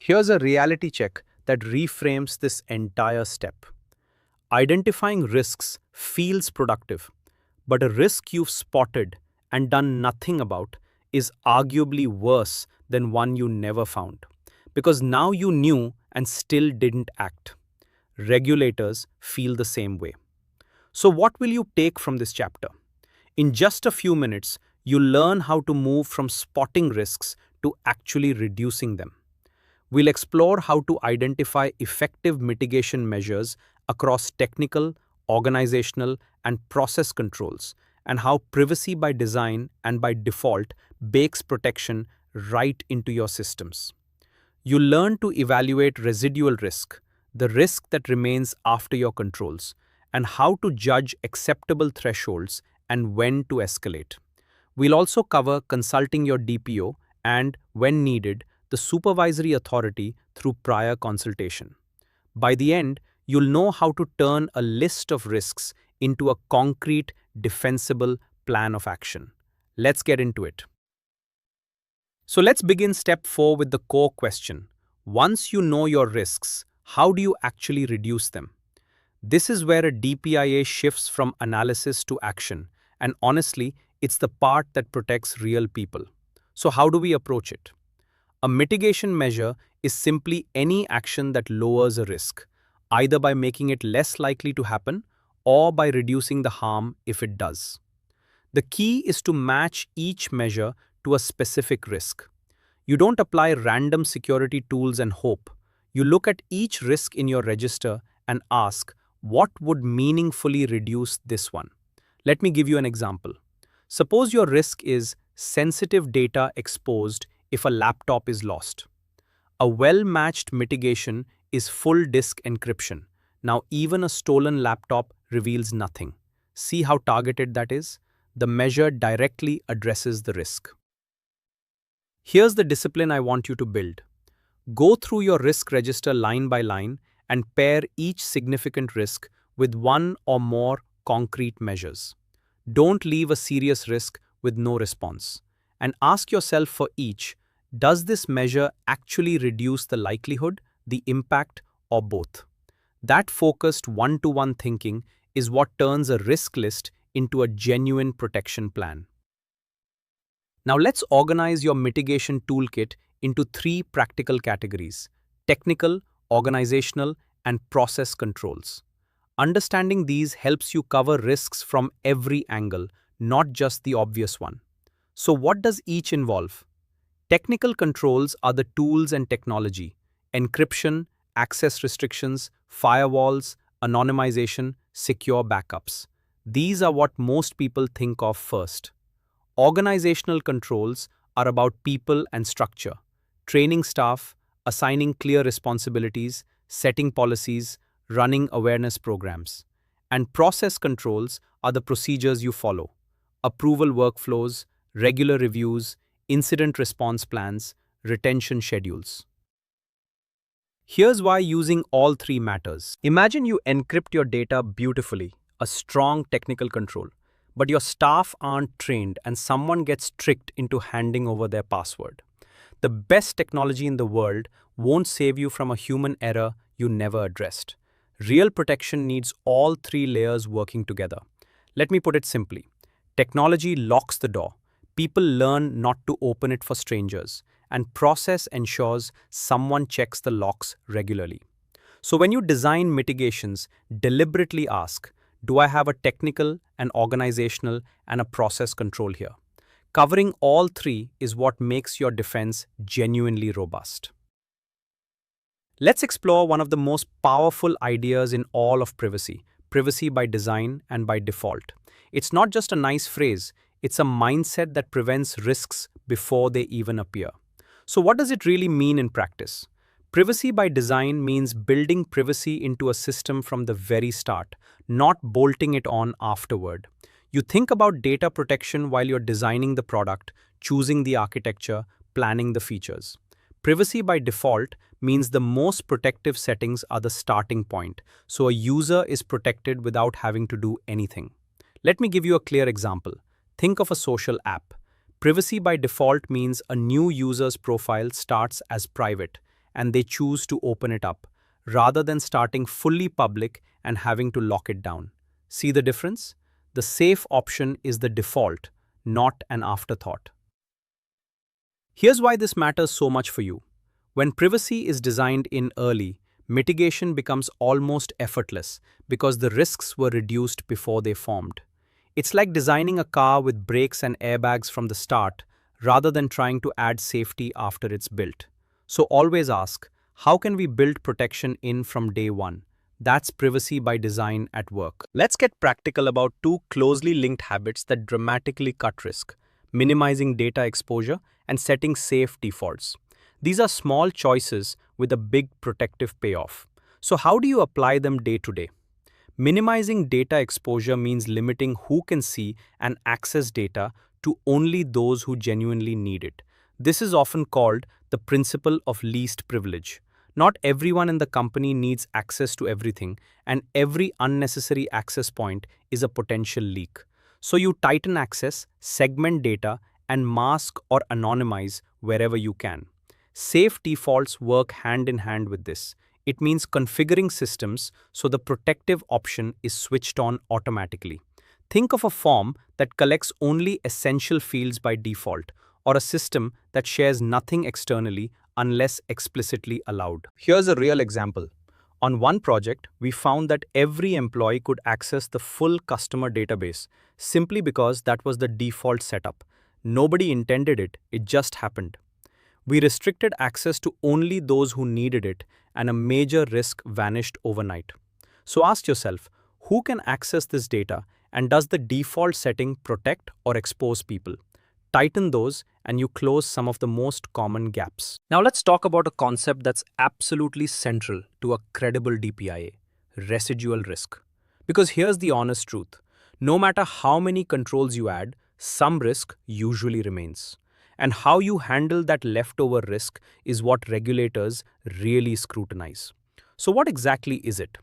Here's a reality check that reframes this entire step. Identifying risks feels productive, but a risk you've spotted and done nothing about is arguably worse than one you never found. Because now you knew and still didn't act. Regulators feel the same way. So, what will you take from this chapter? In just a few minutes, you'll learn how to move from spotting risks to actually reducing them. We'll explore how to identify effective mitigation measures across technical, organizational, and process controls, and how privacy by design and by default bakes protection right into your systems. You learn to evaluate residual risk, the risk that remains after your controls, and how to judge acceptable thresholds and when to escalate. We'll also cover consulting your DPO and, when needed, the supervisory authority through prior consultation. By the end, you'll know how to turn a list of risks into a concrete, defensible plan of action. Let's get into it. So let's begin step 4 with the core question. Once you know your risks, how do you actually reduce them? This is where a DPIA shifts from analysis to action, and honestly, it's the part that protects real people. So how do we approach it? A mitigation measure is simply any action that lowers a risk, either by making it less likely to happen or by reducing the harm if it does. The key is to match each measure to a specific risk. You don't apply random security tools and hope. You look at each risk in your register and ask, what would meaningfully reduce this one? Let me give you an example. Suppose your risk is sensitive data exposed if a laptop is lost. A well-matched mitigation is full disk encryption. Now even a stolen laptop reveals nothing. See how targeted that is? The measure directly addresses the risk. Here's the discipline I want you to build. Go through your risk register line by line and pair each significant risk with one or more concrete measures. Don't leave a serious risk with no response. And ask yourself for each, does this measure actually reduce the likelihood, the impact, or both? That focused one-to-one thinking is what turns a risk list into a genuine protection plan. Now let's organize your mitigation toolkit into 3 practical categories: technical, organizational, and process controls. Understanding these helps you cover risks from every angle, not just the obvious one. So what does each involve? Technical controls are the tools and technology: encryption, access restrictions, firewalls, anonymization, secure backups. These are what most people think of first. Organizational controls are about people and structure: training staff, assigning clear responsibilities, setting policies, running awareness programs. And process controls are the procedures you follow: approval workflows, regular reviews, incident response plans, retention schedules. Here's why using all 3 matters. Imagine you encrypt your data beautifully, a strong technical control. But your staff aren't trained and someone gets tricked into handing over their password. The best technology in the world won't save you from a human error you never addressed. Real protection needs all 3 layers working together. Let me put it simply. Technology locks the door. People learn not to open it for strangers. And process ensures someone checks the locks regularly. So when you design mitigations, deliberately ask, do I have a technical, an organizational, and a process control here? Covering all 3 is what makes your defense genuinely robust. Let's explore one of the most powerful ideas in all of privacy: privacy by design and by default. It's not just a nice phrase, it's a mindset that prevents risks before they even appear. So what does it really mean in practice? Privacy by design means building privacy into a system from the very start, not bolting it on afterward. You think about data protection while you're designing the product, choosing the architecture, planning the features. Privacy by default means the most protective settings are the starting point, so a user is protected without having to do anything. Let me give you a clear example. Think of a social app. Privacy by default means a new user's profile starts as private, and they choose to open it up, rather than starting fully public and having to lock it down. See the difference? The safe option is the default, not an afterthought. Here's why this matters so much for you. When privacy is designed in early, mitigation becomes almost effortless because the risks were reduced before they formed. It's like designing a car with brakes and airbags from the start rather than trying to add safety after it's built. So always ask, how can we build protection in from day one? That's privacy by design at work. Let's get practical about two closely linked habits that dramatically cut risk: minimizing data exposure and setting safe defaults. These are small choices with a big protective payoff. So how do you apply them day to day? Minimizing data exposure means limiting who can see and access data to only those who genuinely need it. This is often called the principle of least privilege. Not everyone in the company needs access to everything, and every unnecessary access point is a potential leak. So you tighten access, segment data, and mask or anonymize wherever you can. Safe defaults work hand in hand with this. It means configuring systems so the protective option is switched on automatically. Think of a form that collects only essential fields by default, or a system that shares nothing externally unless explicitly allowed. Here's a real example. On one project, we found that every employee could access the full customer database simply because that was the default setup. Nobody intended it, it just happened. We restricted access to only those who needed it, and a major risk vanished overnight. So ask yourself, who can access this data, and does the default setting protect or expose people? Tighten those, and you close some of the most common gaps. Now let's talk about a concept that's absolutely central to a credible DPIA: residual risk. Because here's the honest truth. No matter how many controls you add, some risk usually remains. And how you handle that leftover risk is what regulators really scrutinize. So what exactly is it?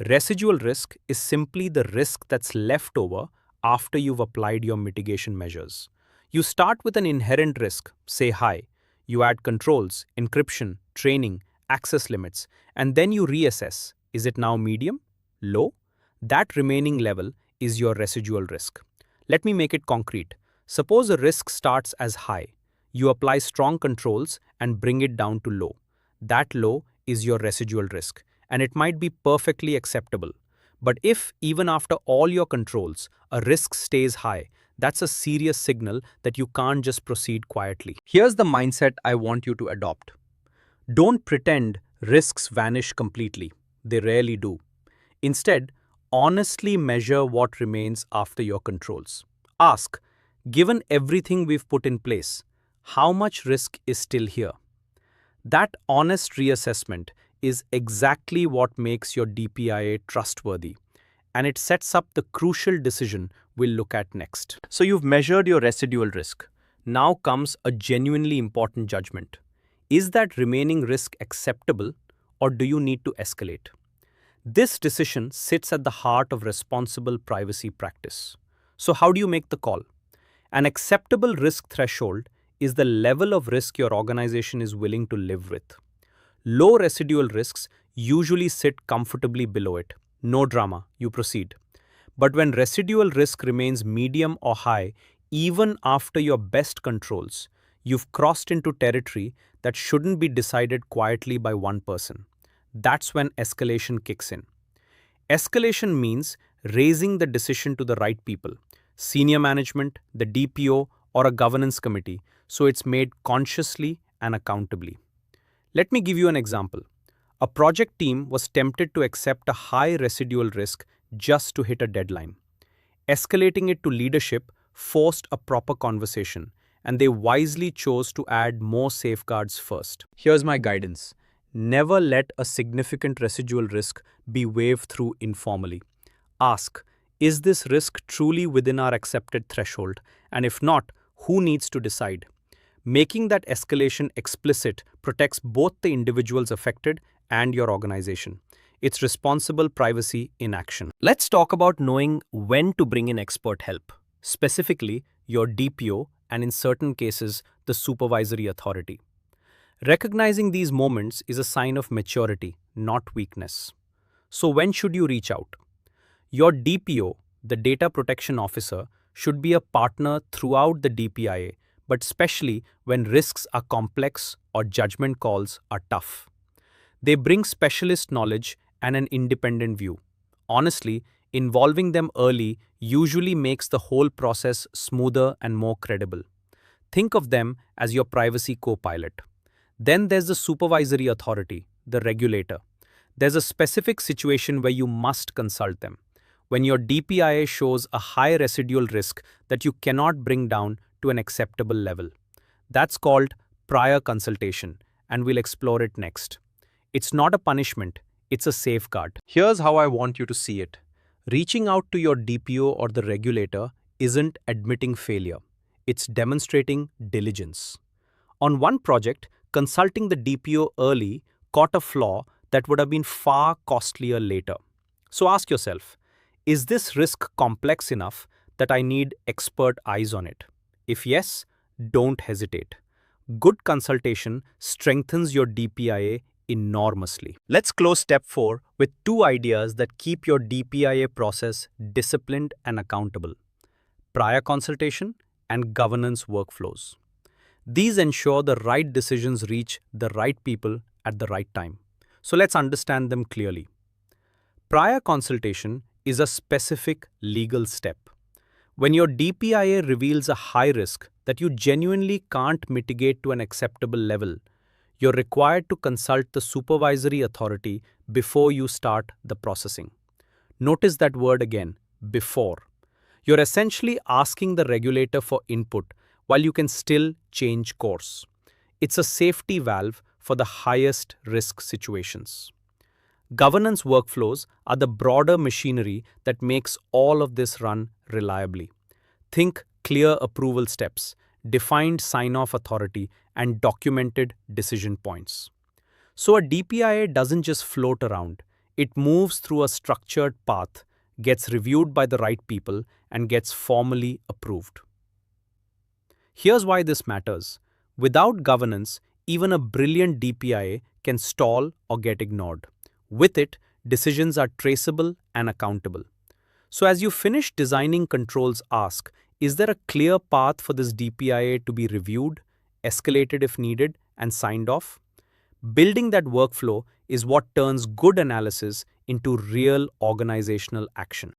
Residual risk is simply the risk that's left over after you've applied your mitigation measures. You start with an inherent risk, say high. You add controls, encryption, training, access limits, and then you reassess. Is it now medium? Low? That remaining level is your residual risk. Let me make it concrete. Suppose a risk starts as high. You apply strong controls and bring it down to low. That low is your residual risk, and it might be perfectly acceptable. But if, even after all your controls, a risk stays high, that's a serious signal that you can't just proceed quietly. Here's the mindset I want you to adopt. Don't pretend risks vanish completely. They rarely do. Instead, honestly measure what remains after your controls. Ask, given everything we've put in place, how much risk is still here? That honest reassessment is exactly what makes your DPIA trustworthy, and it sets up the crucial decision we'll look at next. So you've measured your residual risk. Now comes a genuinely important judgment. Is that remaining risk acceptable, or do you need to escalate? This decision sits at the heart of responsible privacy practice. So how do you make the call? An acceptable risk threshold is the level of risk your organization is willing to live with. Low residual risks usually sit comfortably below it. No drama, you proceed. But when residual risk remains medium or high, even after your best controls, you've crossed into territory that shouldn't be decided quietly by one person. That's when escalation kicks in. Escalation means raising the decision to the right people, senior management, the DPO, or a governance committee, so it's made consciously and accountably. Let me give you an example. A project team was tempted to accept a high residual risk just to hit a deadline. Escalating it to leadership forced a proper conversation, and they wisely chose to add more safeguards first. Here's my guidance. Never let a significant residual risk be waved through informally. Ask, is this risk truly within our accepted threshold? And if not, who needs to decide? Making that escalation explicit protects both the individuals affected and your organization. It's responsible privacy in action. Let's talk about knowing when to bring in expert help, specifically your DPO and in certain cases, the supervisory authority. Recognizing these moments is a sign of maturity, not weakness. So, when should you reach out? Your DPO, the Data Protection Officer, should be a partner throughout the DPIA, but especially when risks are complex or judgment calls are tough. They bring specialist knowledge and an independent view. Honestly, involving them early usually makes the whole process smoother and more credible. Think of them as your privacy co pilot. Then there's the supervisory authority, the regulator. There's a specific situation where you must consult them. When your DPIA shows a high residual risk that you cannot bring down to an acceptable level. That's called prior consultation, and we'll explore it next. It's not a punishment, it's a safeguard. Here's how I want you to see it. Reaching out to your DPO or the regulator isn't admitting failure, it's demonstrating diligence. On one project, consulting the DPO early caught a flaw that would have been far costlier later. So ask yourself, is this risk complex enough that I need expert eyes on it? If yes, don't hesitate. Good consultation strengthens your DPIA enormously. Let's close step 4 with two ideas that keep your DPIA process disciplined and accountable: prior consultation and governance workflows. These ensure the right decisions reach the right people at the right time. So let's understand them clearly. Prior consultation is a specific legal step. When your DPIA reveals a high risk that you genuinely can't mitigate to an acceptable level, you're required to consult the supervisory authority before you start the processing. Notice that word again, before. You're essentially asking the regulator for input while you can still change course. It's a safety valve for the highest risk situations. Governance workflows are the broader machinery that makes all of this run reliably. Think clear approval steps, defined sign-off authority, and documented decision points. So a DPIA doesn't just float around, it moves through a structured path, gets reviewed by the right people, and gets formally approved. Here's why this matters. Without governance, even a brilliant DPIA can stall or get ignored. With it, decisions are traceable and accountable. So as you finish designing controls, ask, is there a clear path for this DPIA to be reviewed, escalated if needed, and signed off? Building that workflow is what turns good analysis into real organizational action.